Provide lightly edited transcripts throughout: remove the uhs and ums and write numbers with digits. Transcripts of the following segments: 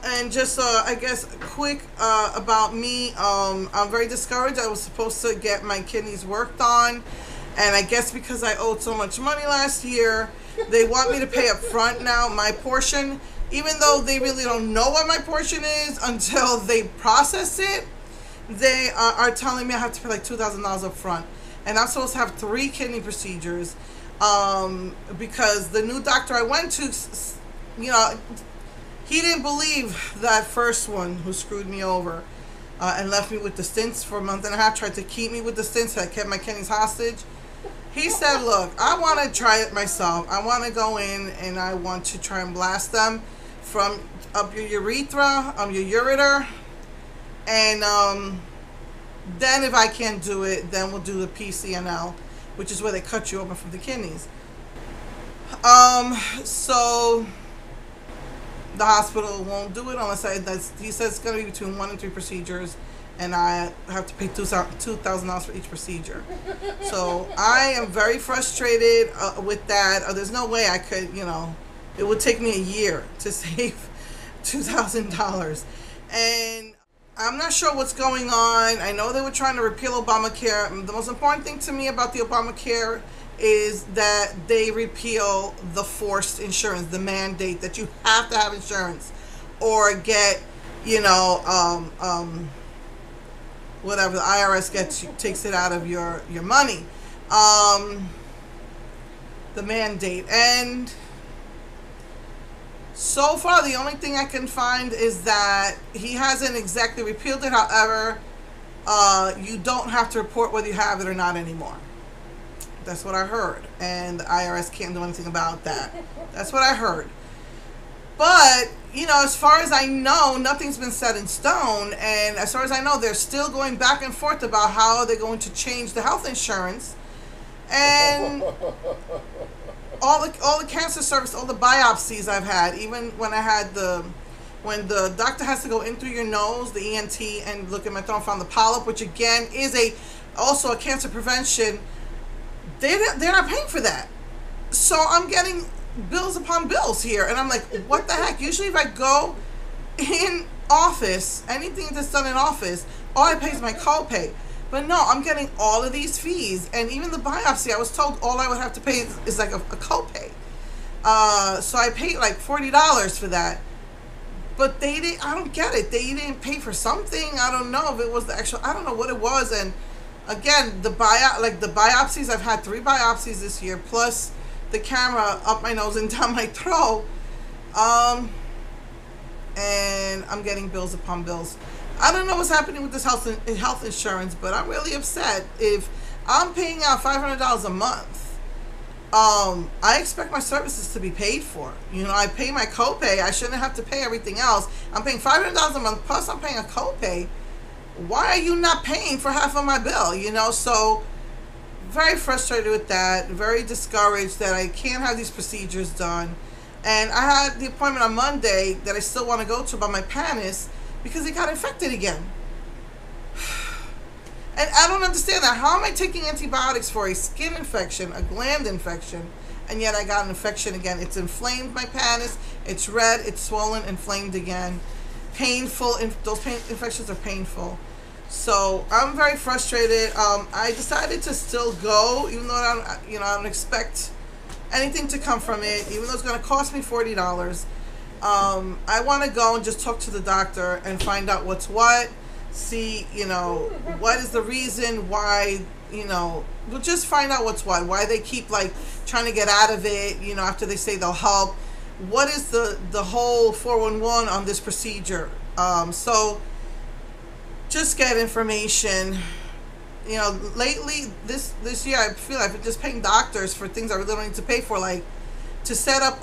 And just I guess quick about me. I'm very discouraged. I was supposed to get my kidneys worked on, and I guess because I owed so much money last year, they want me to pay up front now my portion, even though they really don't know what my portion is until they process it. They are telling me I have to pay like $2,000 up front, and I'm supposed to have 3 kidney procedures because the new doctor I went to, you know, he didn't believe that first one who screwed me over and left me with the stents for a month and a half, tried to keep me with the stents that kept my kidneys hostage. He said, look, I want to try it myself. I want to go in and I want to try and blast them from up your urethra, your ureter. And then if I can't do it, then we'll do the PCNL, which is where they cut you open from the kidneys. So the hospital won't do it unless he says it's going to be between 1 and 3 procedures, and I have to pay $2,000 for each procedure. So I am very frustrated with that. There's no way I could, you know, it would take me a year to save $2,000. And I'm not sure what's going on. I know they were trying to repeal Obamacare. The most important thing to me about the Obamacare is that they repeal the forced insurance, the mandate that you have to have insurance or get, you know, whatever the IRS takes it out of your money. The mandate. And so far the only thing I can find is that he hasn't exactly repealed it. However, you don't have to report whether you have it or not anymore. That's what I heard. And the IRS can't do anything about that. That's what I heard. But, you know, as far as I know, nothing's been set in stone. And as far as I know, they're still going back and forth about how they're going to change the health insurance. And all the cancer service, all the biopsies I've had, even when I had when the doctor has to go in through your nose, the ENT, and look at my throat and found the polyp, which again is also a cancer prevention. They're not paying for that. So I'm getting bills upon bills here. And I'm like, what the heck? Usually if I go in office, anything that's done in office, all I pay is my copay. But no, I'm getting all of these fees. And even the biopsy, I was told all I would have to pay is like a copay. So I paid like $40 for that. But I don't get it. They didn't pay for something. I don't know if it was the actual, I don't know what it was. And again, the biopsies, I've had 3 biopsies this year, plus the camera up my nose and down my throat. And I'm getting bills upon bills. I don't know what's happening with this health insurance, but I'm really upset. If I'm paying out $500 a month, I expect my services to be paid for. You know, I pay my copay. I shouldn't have to pay everything else. I'm paying $500 a month, plus I'm paying a copay. Why are you not paying for half of my bill? You know, so very frustrated with that. Very discouraged that I can't have these procedures done. And I had the appointment on Monday that I still want to go to about my panis because it got infected again. And I don't understand that. How am I taking antibiotics for a skin infection, a gland infection, and yet I got an infection again? It's inflamed my panis. It's red. It's swollen, inflamed again. Painful. Those infections are painful. So I'm very frustrated. I decided to still go, even though I don't expect anything to come from it, even though it's going to cost me $40. I want to go and just talk to the doctor and find out what's what. See, you know, what is the reason why, you know, we'll just find out what's what, why they keep like trying to get out of it, you know, after they say they'll help. What is the whole 411 on this procedure? So just get information. You know, lately this year I feel like I've been just paying doctors for things I really don't need to pay for, like to set up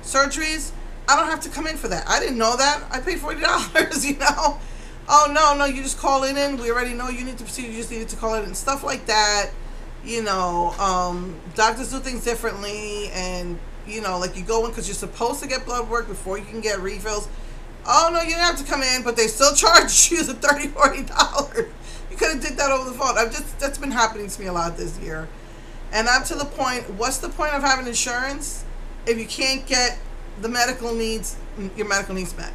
surgeries. I don't have to come in for that. I didn't know that. I paid $40, you know. Oh no, you just call it in. We already know you need to proceed. You just needed to call it in. Stuff like that. You know, doctors do things differently, and you know, like you go in because you're supposed to get blood work before you can get refills. Oh no, you didn't have to come in, but they still charge you the $30, $40. You could have did that over the phone. That's been happening to me a lot this year, and I'm to the point. What's the point of having insurance if you can't get the medical needs your medical needs met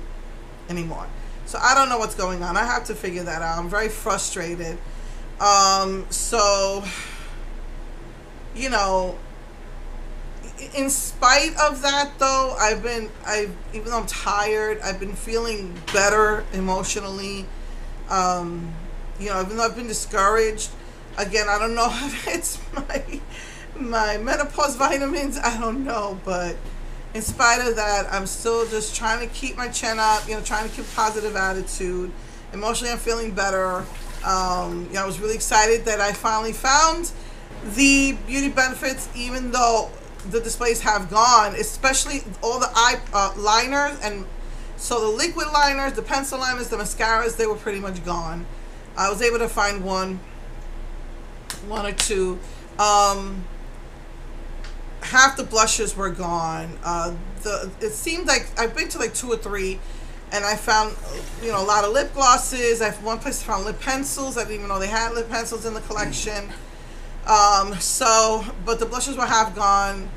anymore. So I don't know what's going on. I have to figure that out. I'm very frustrated. So, you know, in spite of that, though, even though I'm tired, I've been feeling better emotionally. You know, even though I've been discouraged, again, I don't know if it's my menopause vitamins, I don't know, but in spite of that, I'm still just trying to keep my chin up, you know, trying to keep a positive attitude. Emotionally, I'm feeling better. You know, I was really excited that I finally found the Beauty Benefits, even though the displays have gone, especially all the eye liners, and so the liquid liners, the pencil liners, the mascaras, they were pretty much gone. I was able to find one or two. Half the blushes were gone. It seemed like I've been to like 2 or 3, and I found, you know, a lot of lip glosses. One place I found lip pencils. I didn't even know they had lip pencils in the collection. But the blushes were half gone.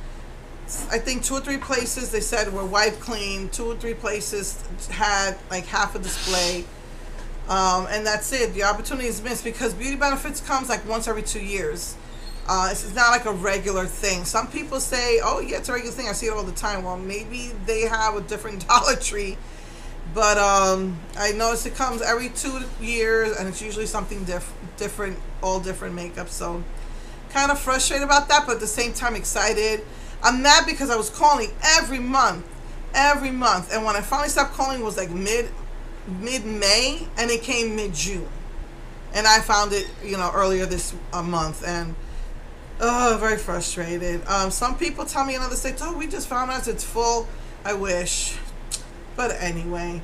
I think 2 or 3 places they said were wiped clean. 2 or 3 places had like half a display. And that's it. The opportunity is missed because Beauty Benefits comes like once every 2 years. It's not like a regular thing. Some people say, oh yeah, it's a regular thing. I see it all the time. Well, maybe they have a different Dollar Tree. But I notice it comes every 2 years, and it's usually something different, all different makeup. So kind of frustrated about that, but at the same time excited. I'm mad because I was calling every month. And when I finally stopped calling, it was like mid-May, and it came mid-June. And I found it, you know, earlier this month, and very frustrated. Some people tell me in other states, oh, we just found out it's full. I wish. But anyway,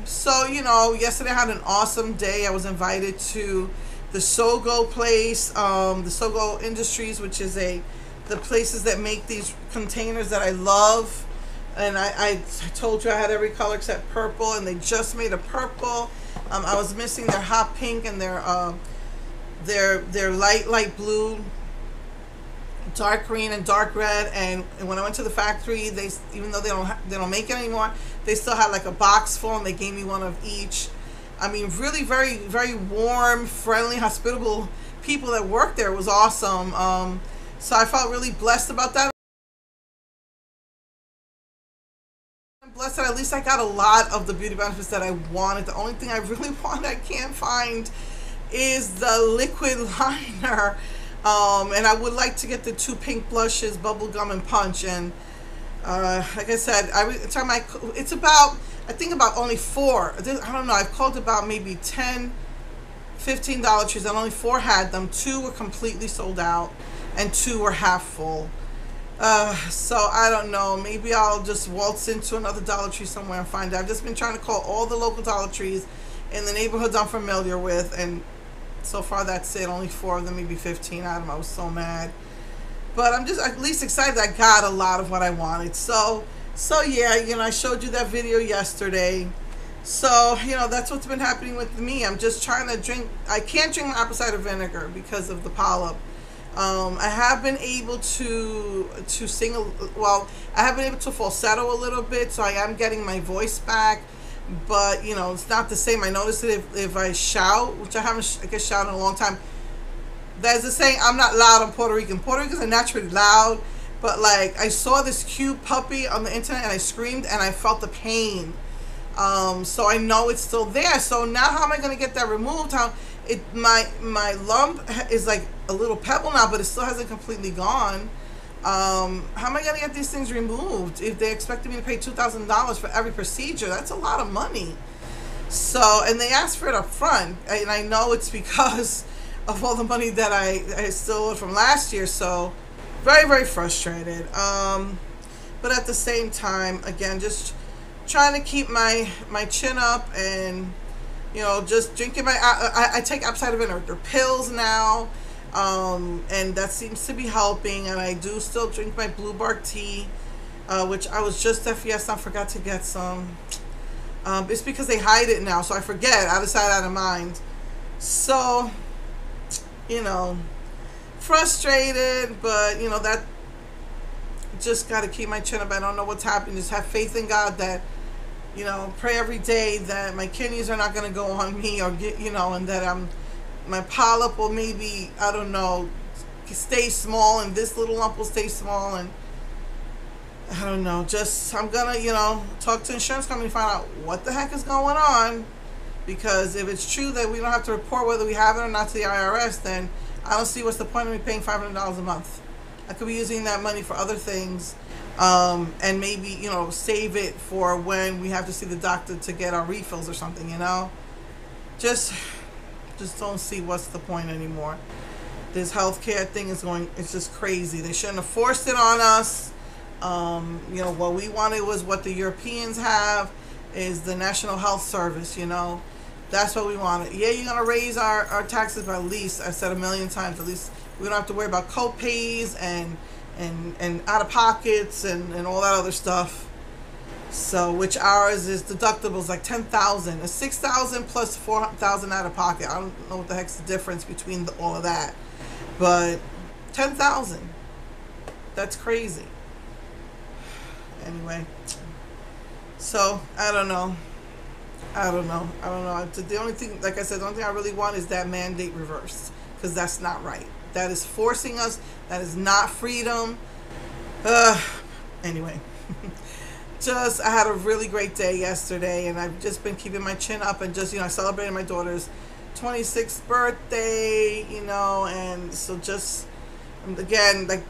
so, you know, yesterday I had an awesome day. I was invited to the Sogo place, the Sogo Industries, which is the places that make these containers that I love. And I told you I had every color except purple, and they just made a purple. I was missing their hot pink and their light blue, dark green, and dark red. And when I went to the factory, even though they don't make it anymore, they still had like a box full, and they gave me one of each. I mean, really very, very warm, friendly, hospitable people that worked there. It was awesome. So I felt really blessed about that. I'm blessed that at least I got a lot of the Beauty Benefits that I wanted. The only thing I really want I can't find is the liquid liner. And I would like to get the 2 pink blushes, Bubblegum and Punch. And like I said, it's about, I think about only 4. I don't know, I've called about maybe 10, 15 Dollar Trees, and only 4 had them. 2 were completely sold out, and 2 were half full. So I don't know, maybe I'll just waltz into another Dollar Tree somewhere and find out. I've just been trying to call all the local Dollar Trees in the neighborhoods I'm familiar with, and so far that's it. Only 4 of them, maybe 15 out of them. I was so mad, but I'm just at least excited I got a lot of what I wanted. So yeah, you know, I showed you that video yesterday. So, you know, that's what's been happening with me. I'm just trying to drink. I can't drink apple cider vinegar because of the polyp. I have been able to sing, well, I have been able to falsetto a little bit, so I am getting my voice back, but, you know, it's not the same. I noticed that if I shout, which I haven't, I guess, shouted in a long time, there's a saying, I'm not loud in Puerto Rican. Puerto Ricans are naturally loud, but, like, I saw this cute puppy on the internet, and I screamed, and I felt the pain. So I know it's still there. So now how am I going to get that removed? My lump is like a little pebble now, but it still hasn't completely gone. How am I going to get these things removed if they expected me to pay $2,000 for every procedure? That's a lot of money. So, and they asked for it up front, and I know it's because of all the money that I still owed from last year. So very, very frustrated. But at the same time, again, just trying to keep my chin up, and, you know, just drinking I take apple cider vinegar pills now, and that seems to be helping. And I do still drink my blue bark tea, which I was just at Fiesta, I forgot to get some. It's because they hide it now, so I forget, out of sight, out of mind. So, you know, frustrated, but, you know, just got to keep my chin up. I don't know what's happening. Just have faith in God that, you know, pray every day that my kidneys are not going to go on me, or get, you know, and that my polyp will maybe, I don't know, stay small, and this little lump will stay small, and I don't know, just, I'm going to, you know, talk to insurance company and find out what the heck is going on, because if it's true that we don't have to report whether we have it or not to the IRS, then I don't see what's the point of me paying $500 a month. I could be using that money for other things, and maybe, you know, save it for when we have to see the doctor to get our refills or something, you know. Just don't see what's the point anymore. This healthcare thing is going, it's just crazy. They shouldn't have forced it on us. You know, what we wanted was what the Europeans have, is the National Health Service, you know. That's what we wanted. Yeah, you're going to raise our taxes, but at least, I said a million times, at least we don't have to worry about co-pays and out-of-pockets and all that other stuff. So, which ours is deductibles like $10,000. A $6,000 plus $4,000 out-of-pocket. I don't know what the heck's the difference between all of that. But $10,000. That's crazy. Anyway. So, I don't know. The only thing, like I said, the only thing I really want is that mandate reversed, because that's not right. That is forcing us. That is not freedom. Anyway, I had a really great day yesterday, and I've just been keeping my chin up, and just, you know, I celebrated my daughter's 26th birthday, you know, and so just, again, like,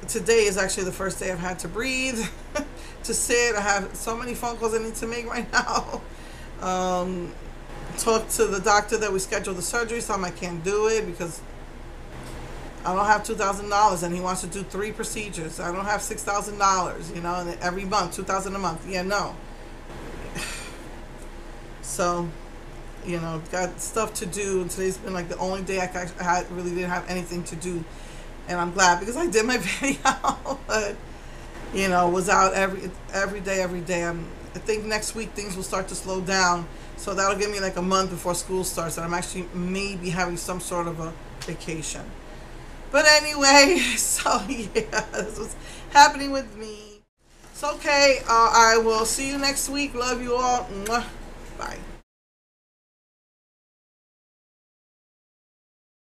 today is actually the first day I've had to breathe, to sit. I have so many phone calls I need to make right now. Talk to the doctor that we scheduled the surgery, so I can't do it because I don't have $2,000, and he wants to do 3 procedures. I don't have $6,000, you know, and every month, $2,000 a month. Yeah, no. So, you know, got stuff to do, and today's been like the only day I really didn't have anything to do, and I'm glad, because I did my video, but, you know, was out every day. I think next week things will start to slow down, so that'll give me like a month before school starts, and I'm actually maybe having some sort of a vacation. But anyway, so yeah, this was happening with me. It's okay. I will see you next week. Love you all. Mwah. Bye.